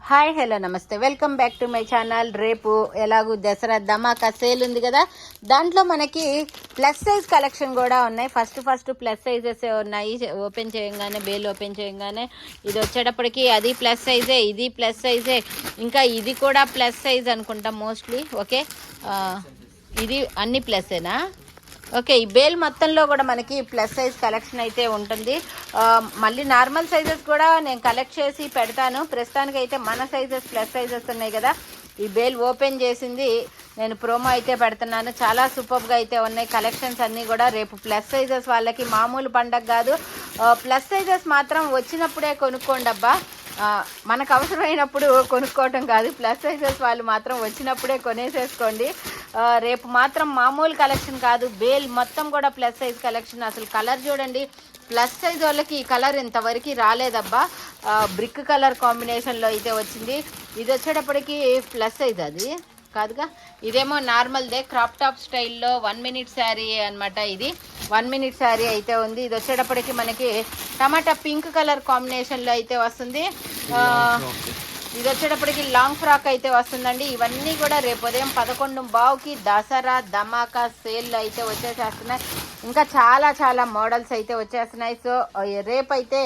Hi hello నమస్తే, welcome back to my channel. రేపు ఎలాగూ దసరా ధమాకా సేల్ ఉంది కదా, దాంట్లో మనకి ప్లస్ సైజ్ కలెక్షన్ కూడా ఉన్నాయి. ఫస్ట్ ప్లస్ సైజెస్ ఉన్నాయి. ఓపెన్ చేయగానే బేల్ ఓపెన్ చేయగానే ఇది వచ్చేటప్పటికి అది ప్లస్ సైజే, ఇది ప్లస్ సైజే, ఇంకా ఇది కూడా ప్లస్ సైజ్ అనుకుంటా మోస్ట్లీ. ఓకే, ఇది అన్ని ప్లస్సేనా? ఓకే, ఈ బేల్ మొత్తంలో కూడా మనకి ప్లస్ సైజ్ కలెక్షన్ అయితే ఉంటుంది. మళ్ళీ నార్మల్ సైజెస్ కూడా నేను కలెక్ట్ చేసి పెడతాను. ప్రస్తుతానికి అయితే మన సైజెస్ ప్లస్ సైజెస్ ఉన్నాయి కదా, ఈ బేల్ ఓపెన్ చేసింది నేను ప్రోమో అయితే పెడుతున్నాను. చాలా సూపర్గా అయితే ఉన్నాయి కలెక్షన్స్ అన్నీ కూడా. రేపు ప్లస్ సైజెస్ వాళ్ళకి మామూలు పండగ కాదు. ప్లస్ సైజెస్ మాత్రం వచ్చినప్పుడే కొనుక్కోండి అబ్బా, మనకు అవసరమైనప్పుడు కొనుక్కోవటం కాదు. ప్లస్ సైజెస్ వాళ్ళు మాత్రం వచ్చినప్పుడే కొనేసేసుకోండి. రేపు మాత్రం మామూలు కలెక్షన్ కాదు, బేల్ మొత్తం కూడా ప్లస్ సైజ్ కలెక్షన్. అసలు కలర్ చూడండి, ప్లస్ సైజ్ వాళ్ళకి ఈ కలర్ ఇంతవరకు రాలేదబ్బా. బ్రిక్ కలర్ కాంబినేషన్లో అయితే వచ్చింది. ఇది వచ్చేటప్పటికి ప్లస్ సైజ్ అది కాదుగా, ఇదేమో నార్మల్దే క్రాప్ టాప్ స్టైల్లో 1 minute శారీ అనమాట. ఇది 1 minute శారీ అయితే ఉంది. ఇది వచ్చేటప్పటికి మనకి టమాటా పింక్ కలర్ కాంబినేషన్లో అయితే వస్తుంది. ఇది వచ్చేటప్పటికి లాంగ్ ఫ్రాక్ అయితే వస్తుందండి. ఇవన్నీ కూడా రేపు ఉదయం 11:15కి దసరా ధమాకా సేల్ అయితే వచ్చేసేస్తున్నాయి. ఇంకా చాలా మోడల్స్ అయితే వచ్చేస్తున్నాయి. సో రేపైతే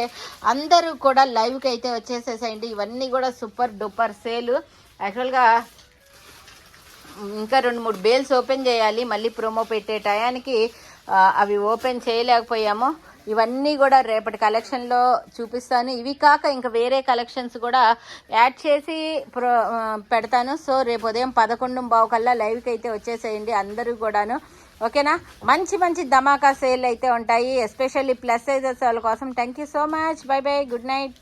అందరూ కూడా లైవ్కి అయితే వచ్చేసేసేయండి. ఇవన్నీ కూడా సూపర్ డూపర్ సేల్. యాక్చువల్గా ఇంకా 2-3 బేల్స్ ఓపెన్ చేయాలి, మళ్ళీ ప్రోమో పెట్టే టయానికి అవి ఓపెన్ చేయలేకపోయాము. ఇవన్నీ కూడా రేపటి కలెక్షన్లో చూపిస్తాను. ఇవి కాక ఇంకా వేరే కలెక్షన్స్ కూడా యాడ్ చేసి పెడతాను. సో రేపు ఉదయం 11:15 కల్లా లైవ్కి అయితే వచ్చేసేయండి అందరూ కూడాను. ఓకేనా, మంచి ధమాకా సేల్ అయితే ఉంటాయి, ఎస్పెషల్లీ ప్లస్ సైజెస్ వాళ్ళ కోసం. Thank you so much, by by, good night.